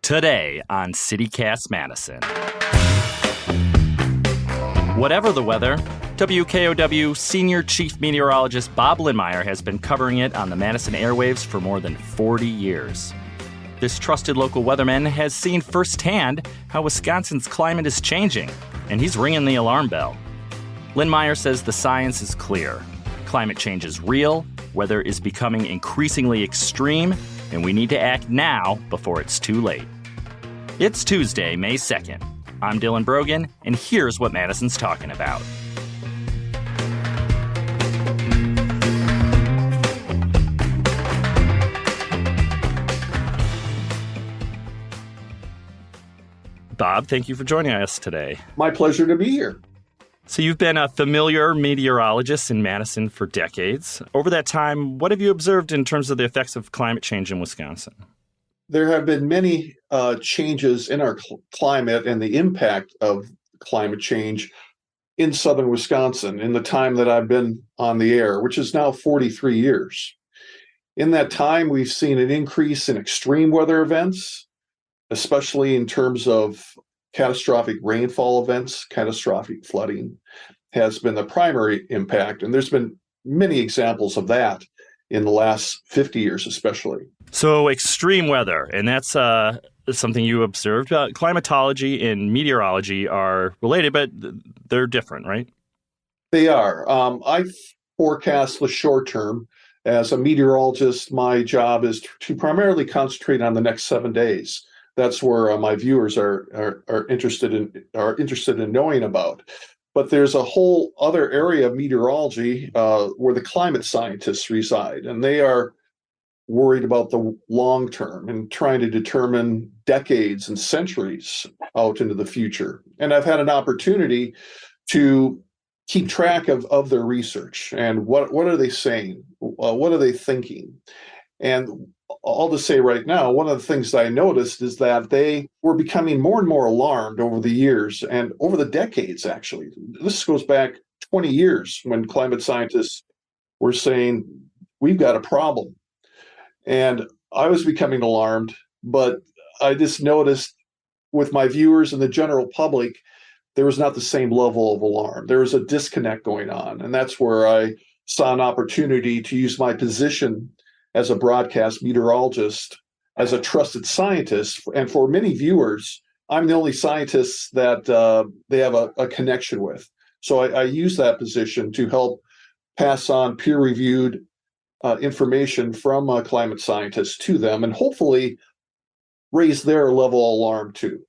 Today on CityCast Madison. Whatever the weather, WKOW Senior Chief Meteorologist Bob Lindmeier has been covering it on the Madison airwaves for more than 40 years. This trusted local weatherman has seen firsthand how Wisconsin's climate is changing, and he's ringing the alarm bell. Lindmeier says the science is clear. Climate change is real, weather is becoming increasingly extreme, and we need to act now before it's too late. It's Tuesday, May 2nd. I'm Dylan Brogan, and here's what Madison's talking about. Bob, thank you for joining us today. My pleasure to be here. So you've been a familiar meteorologist in Madison for decades. Over that time, what have you observed in terms of the effects of climate change in Wisconsin? There have been many changes in our climate and the impact of climate change in southern Wisconsin in the time that I've been on the air, which is now 43 years. In that time, we've seen an increase in extreme weather events, especially in terms of catastrophic rainfall events. Catastrophic flooding has been the primary impact, and there's been many examples of that in the last 50 years especially. So extreme weather, and that's something you observed. Climatology and meteorology are related, but they're different, right? They are. I forecast the short term. As a meteorologist, my job is to primarily concentrate on the next 7 days. That's where my viewers are interested in knowing about. But there's a whole other area of meteorology where the climate scientists reside, and they are worried about the long term and trying to determine decades and centuries out into the future. And I've had an opportunity to keep track of their research and what are they saying, what are they thinking. And all to say right now, one of the things that I noticed is that they were becoming more and more alarmed over the years and over the decades, actually. This goes back 20 years when climate scientists were saying, we've got a problem. And I was becoming alarmed, but I just noticed with my viewers and the general public, there was not the same level of alarm. There was a disconnect going on. And that's where I saw an opportunity to use my position as a broadcast meteorologist, as a trusted scientist. And for many viewers, I'm the only scientist that they have a connection with. So I use that position to help pass on peer-reviewed information from climate scientists to them and hopefully raise their level of alarm too.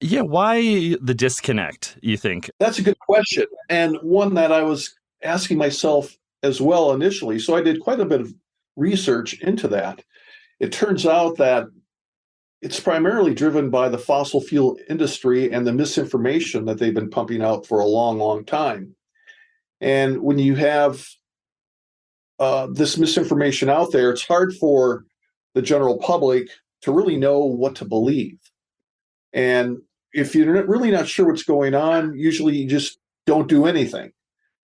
Yeah, why the disconnect, you think? That's a good question, and one that I was asking myself as well initially. So I did quite a bit of research into that. It turns out that it's primarily driven by the fossil fuel industry and the misinformation that they've been pumping out for a long, long time. And when you have this misinformation out there, it's hard for the general public to really know what to believe. And if you're really not sure what's going on, usually you just don't do anything.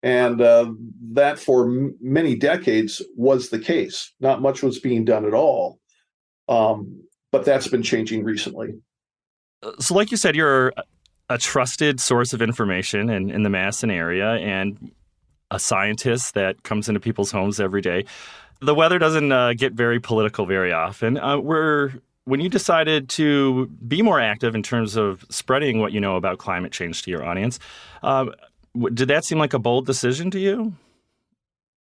And that for many decades was the case. Not much was being done at all. But that's been changing recently. So like you said, you're a trusted source of information in the Madison area and a scientist that comes into people's homes every day. The weather doesn't get very political very often. When you decided to be more active in terms of spreading what you know about climate change to your audience, did that seem like a bold decision to you?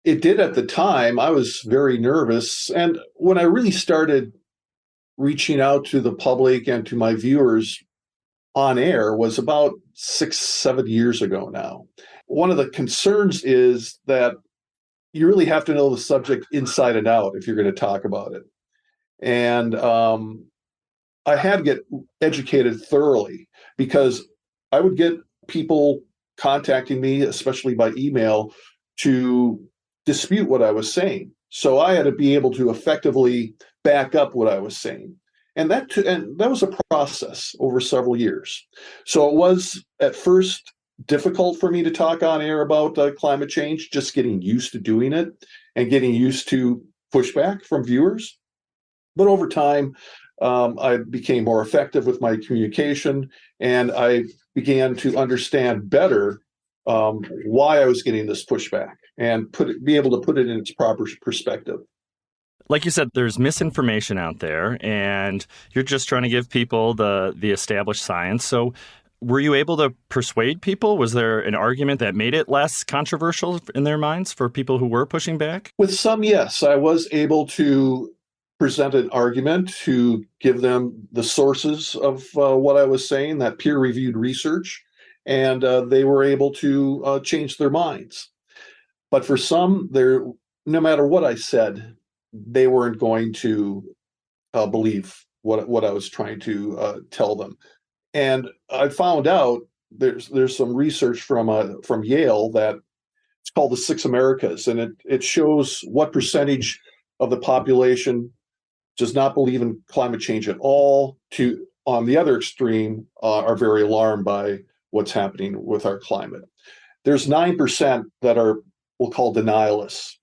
It did at the time. I was very nervous. And when I really started reaching out to the public and to my viewers on air was about 6-7 years ago now. One of the concerns is that you really have to know the subject inside and out if you're going to talk about it. And I had to get educated thoroughly because I would get people contacting me, especially by email, to dispute what I was saying. So I had to be able to effectively back up what I was saying. And that was a process over several years. So it was at first difficult for me to talk on air about climate change, just getting used to doing it and getting used to pushback from viewers. But over time, I became more effective with my communication, and I began to understand better why I was getting this pushback and be able to put it in its proper perspective. Like you said, there's misinformation out there, and you're just trying to give people the established science. So, were you able to persuade people? Was there an argument that made it less controversial in their minds for people who were pushing back? With some, yes, I was able to present an argument to give them the sources of what I was saying, that peer-reviewed research, and they were able to change their minds. But for some, no matter what I said, they weren't going to believe what I was trying to tell them. And I found out there's some research from Yale that it's called the Six Americas, and it shows what percentage of the population does not believe in climate change at all. To on the other extreme, are very alarmed by what's happening with our climate. There's 9% that are we'll call denialists,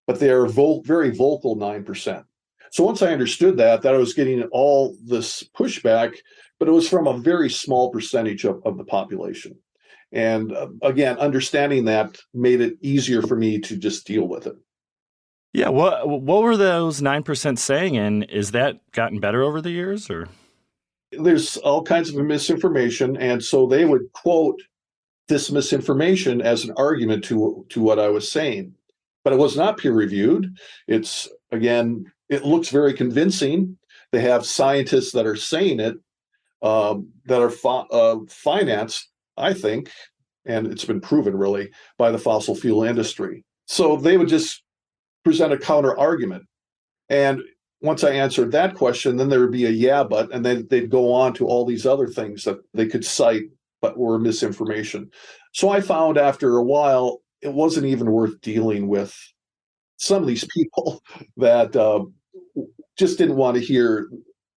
but they are very vocal 9%. So once I understood that I was getting all this pushback, but it was from a very small percentage of the population. And again, understanding that made it easier for me to just deal with it. Yeah, what were those 9% saying, and is that gotten better over the years, or? There's all kinds of misinformation, and so they would quote this misinformation as an argument to what I was saying. But it was not peer reviewed. It's again, it looks very convincing. They have scientists that are saying it, that are financed, I think, and it's been proven really by the fossil fuel industry. So they would just present a counter argument. And once I answered that question, then there would be a yeah, but, and then they'd go on to all these other things that they could cite, but were misinformation. So I found after a while, it wasn't even worth dealing with some of these people that just didn't want to hear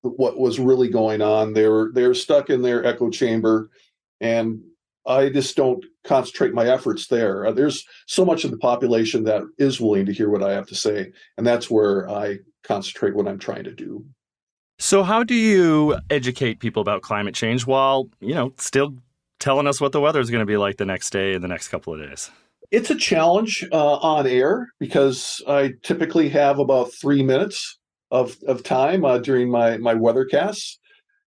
what was really going on. They're stuck in their echo chamber, and I just don't concentrate my efforts there. There's so much of the population that is willing to hear what I have to say, and that's where I concentrate what I'm trying to do. So how do you educate people about climate change while, still telling us what the weather is going to be like the next day and the next couple of days? It's a challenge on air because I typically have about 3 minutes of time during my weathercasts.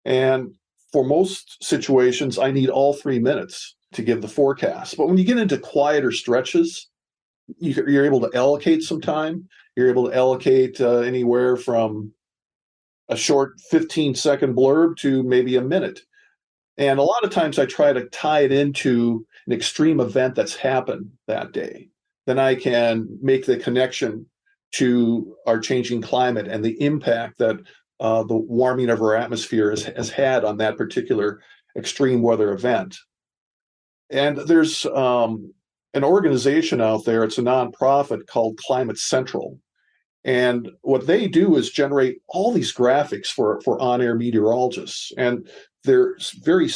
And for most situations, I need all 3 minutes to give the forecast. But when you get into quieter stretches, you're able to allocate some time. You're able to allocate anywhere from a short 15-second blurb to maybe a minute. And a lot of times I try to tie it into an extreme event that's happened that day. Then I can make the connection to our changing climate and the impact that the warming of our atmosphere has had on that particular extreme weather event. And there's an organization out there, it's a nonprofit called Climate Central. And what they do is generate all these graphics for on-air meteorologists. And they're very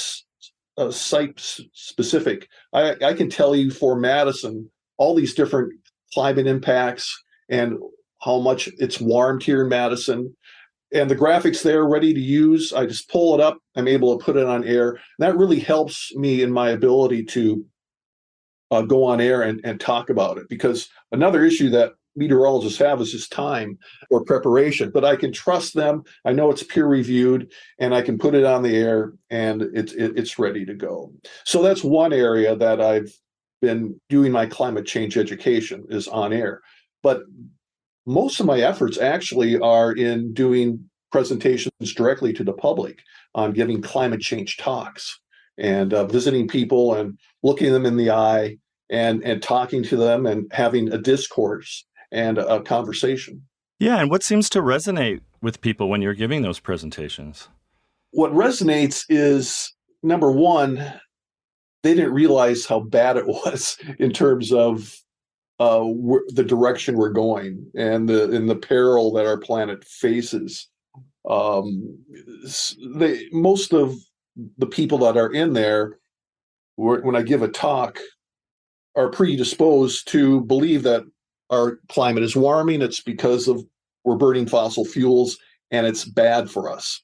site specific. I can tell you for Madison, all these different climate impacts and how much it's warmed here in Madison. And the graphics there ready to use, I just pull it up. I'm able to put it on air. And that really helps me in my ability to go on air and talk about it. Because another issue that meteorologists have is just time or preparation, but I can trust them. I know it's peer reviewed, and I can put it on the air, and it's ready to go. So that's one area that I've been doing my climate change education is on air. But most of my efforts actually are in doing presentations directly to the public on giving climate change talks and visiting people and looking them in the eye and talking to them and having a discourse and a conversation. Yeah, and what seems to resonate with people when you're giving those presentations? What resonates is, number one, they didn't realize how bad it was in terms of the direction we're going and the peril that our planet faces. Most of the people that are in there, when I give a talk, are predisposed to believe that our climate is warming. It's because of we're burning fossil fuels and it's bad for us.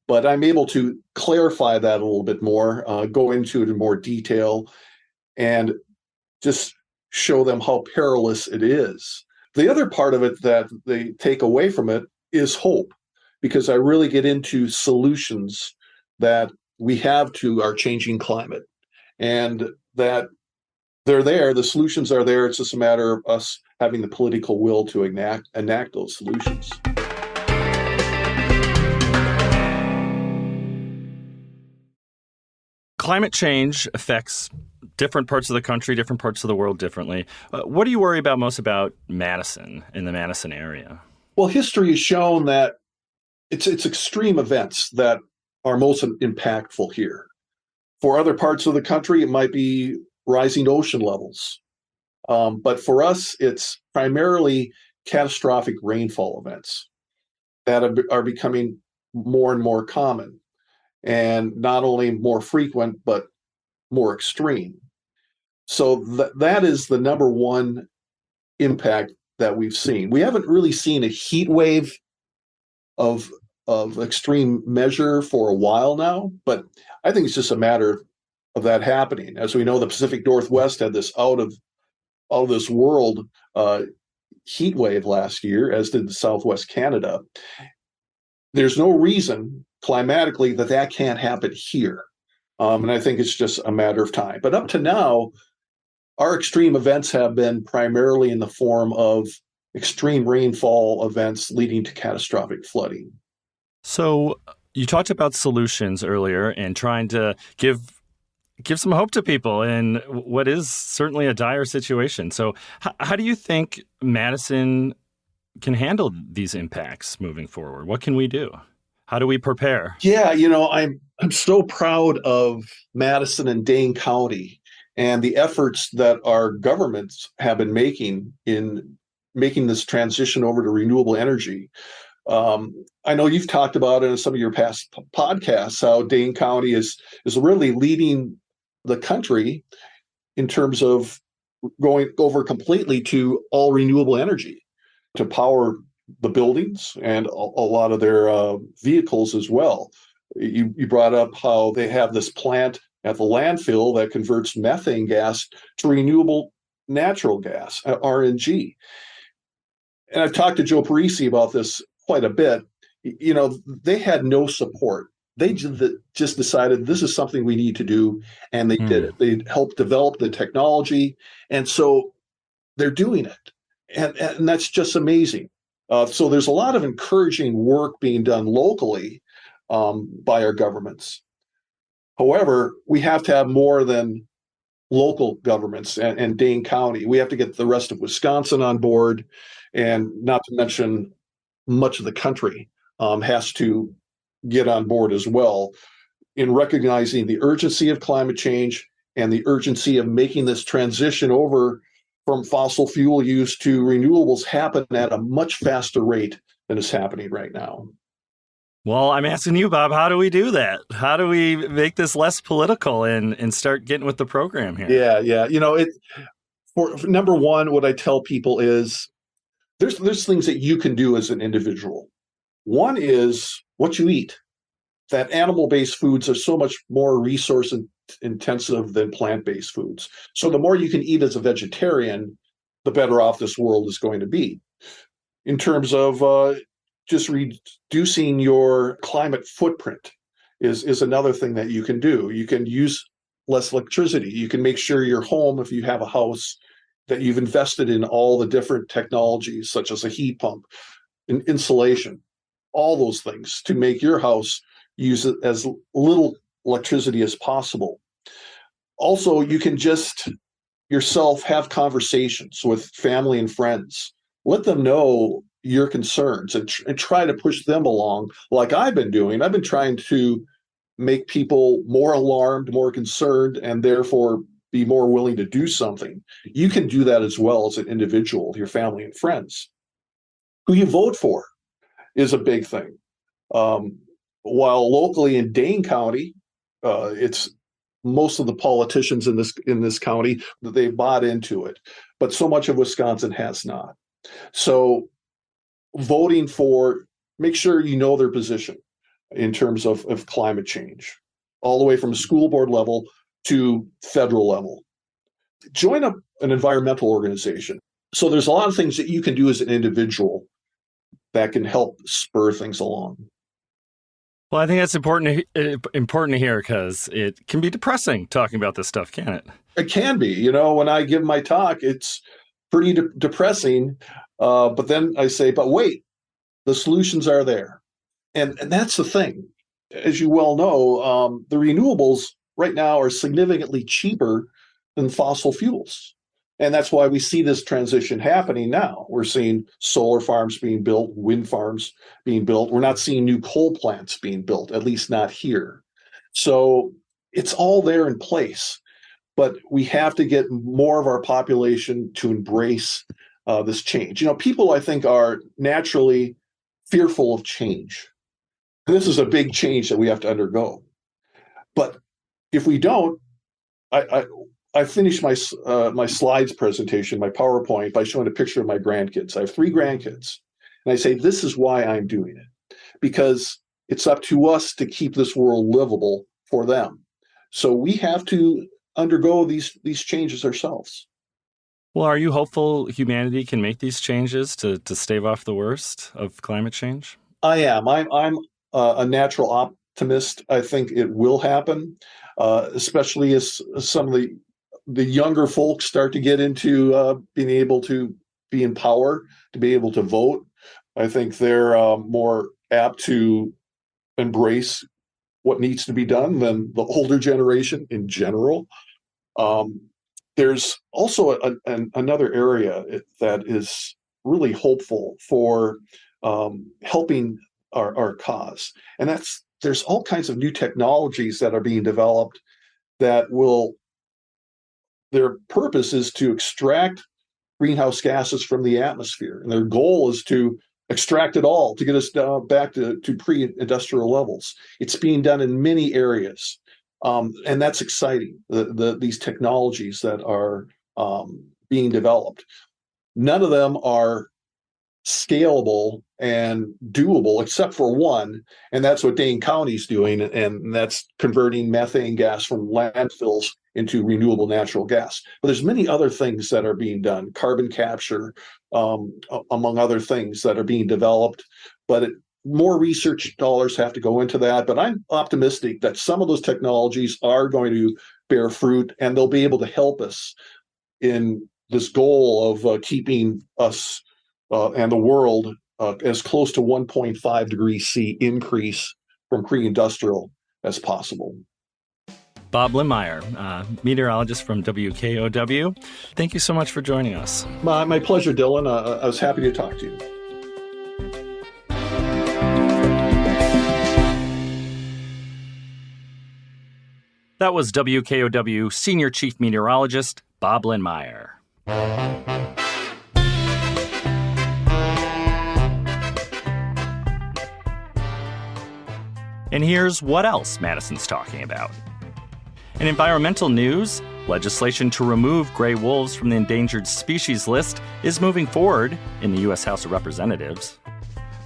But I'm able to clarify that a little bit more, go into it in more detail, and just show them how perilous it is. The other part of it that they take away from it is hope, because I really get into solutions that we have to our changing climate, and that they're there, the solutions are there. It's just a matter of us having the political will to enact those solutions. Climate change affects different parts of the country, different parts of the world differently. What do you worry about most about Madison, in the Madison area? Well, history has shown that it's extreme events that are most impactful here. For other parts of the country, it might be rising ocean levels. But for us, it's primarily catastrophic rainfall events that are becoming more and more common, and not only more frequent, but more extreme. So that is the number one impact that we've seen. We haven't really seen a heat wave of extreme measure for a while now, but I think it's just a matter of that happening. As we know, the Pacific Northwest had this out of this world heat wave last year, as did the Southwest Canada. There's no reason climatically that can't happen here. And I think it's just a matter of time. But up to now, our extreme events have been primarily in the form of extreme rainfall events leading to catastrophic flooding. So you talked about solutions earlier and trying to give some hope to people in what is certainly a dire situation. So how do you think Madison can handle these impacts moving forward? What can we do? How do we prepare? Yeah, I'm so proud of Madison and Dane County and the efforts that our governments have been making in making this transition over to renewable energy. I know you've talked about it in some of your past podcasts, how Dane County is really leading the country in terms of going over completely to all renewable energy to power the buildings and a lot of their vehicles as well. You brought up how they have this plant at the landfill that converts methane gas to renewable natural gas, RNG. And I've talked to Joe Parisi about this quite a bit. They had no support. They just decided this is something we need to do, and they did it. They helped develop the technology, and so they're doing it. And that's just amazing. So there's a lot of encouraging work being done locally by our governments. However, we have to have more than local governments and Dane County. We have to get the rest of Wisconsin on board, and not to mention much of the country has to get on board as well in recognizing the urgency of climate change and the urgency of making this transition over from fossil fuel use to renewables happen at a much faster rate than is happening right now. Well, I'm asking you, Bob, how do we do that? How do we make this less political and start getting with the program here? Yeah. For number one, what I tell people is there's things that you can do as an individual. One is what you eat. That animal-based foods are so much more resource intensive than plant-based foods. So the more you can eat as a vegetarian, the better off this world is going to be. In terms of just reducing your climate footprint is another thing that you can do. You can use less electricity. You can make sure your home, if you have a house, that you've invested in all the different technologies, such as a heat pump, insulation, all those things to make your house use as little electricity as possible. Also, you can just yourself have conversations with family and friends. Let them know your concerns and try to push them along like I've been doing. I've been trying to make people more alarmed, more concerned, and therefore be more willing to do something. You can do that as well as an individual, your family and friends. Who you vote for is a big thing. While locally in Dane County, it's most of the politicians in this county that they bought into it, but so much of Wisconsin has not. So voting for make sure you know their position in terms of climate change, all the way from school board level to federal level. Join an environmental organization. So there's a lot of things that you can do as an individual that can help spur things along. Well, I think that's important to hear because it can be depressing talking about this stuff, can't it? It can be. When I give my talk, it's pretty depressing. But then I say, but wait, the solutions are there. And that's the thing. As you well know, the renewables right now are significantly cheaper than fossil fuels. And that's why we see this transition happening now. We're seeing solar farms being built, wind farms being built. We're not seeing new coal plants being built, at least not here. So it's all there in place. But we have to get more of our population to embrace this change. People, I think, are naturally fearful of change. And this is a big change that we have to undergo. But if we don't, I finished my slides presentation, my PowerPoint, by showing a picture of my grandkids. I have 3 grandkids. And I say, this is why I'm doing it. Because it's up to us to keep this world livable for them. So we have to undergo these changes ourselves. Well, are you hopeful humanity can make these changes to stave off the worst of climate change? I am. I'm a natural optimist. I think it will happen, especially as some of the younger folks start to get into being able to be in power, to be able to vote. I think they're more apt to embrace what needs to be done than the older generation in general. There's also another area that is really hopeful for helping our cause. And there's all kinds of new technologies that are being developed that their purpose is to extract greenhouse gases from the atmosphere. And their goal is to extract it all to get us down back to pre-industrial levels. It's being done in many areas. And that's exciting, these technologies that are being developed. None of them are scalable and doable except for one, and that's what Dane County's doing, and that's converting methane gas from landfills into renewable natural gas. But there's many other things that are being done, carbon capture, among other things that are being developed. But more research dollars have to go into that. But I'm optimistic that some of those technologies are going to bear fruit, and they'll be able to help us in this goal of keeping us and the world as close to 1.5 degrees C increase from pre-industrial as possible. Bob Lindmeier, meteorologist from WKOW. Thank you so much for joining us. My pleasure, Dylan. I was happy to talk to you. That was WKOW Senior Chief Meteorologist Bob Lindmeier. And here's what else Madison's talking about. In environmental news, legislation to remove gray wolves from the endangered species list is moving forward in the U.S. House of Representatives.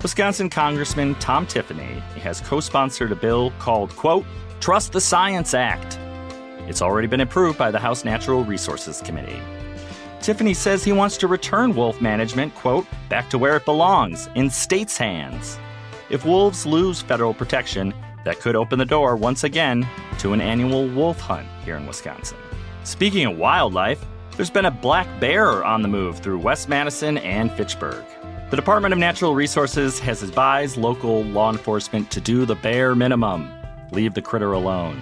Wisconsin Congressman Tom Tiffany has co-sponsored a bill called, quote, Trust the Science Act. It's already been approved by the House Natural Resources Committee. Tiffany says he wants to return wolf management, quote, back to where it belongs, in states' hands. If wolves lose federal protection, that could open the door once again to an annual wolf hunt here in Wisconsin. Speaking of wildlife, there's been a black bear on the move through West Madison and Fitchburg. The Department of Natural Resources has advised local law enforcement to do the bare minimum, leave the critter alone.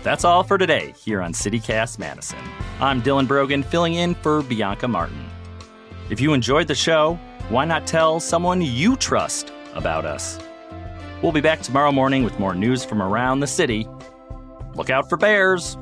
That's all for today here on CityCast Madison. I'm Dylan Brogan, filling in for Bianca Martin. If you enjoyed the show, why not tell someone you trust about us? We'll be back tomorrow morning with more news from around the city. Look out for bears!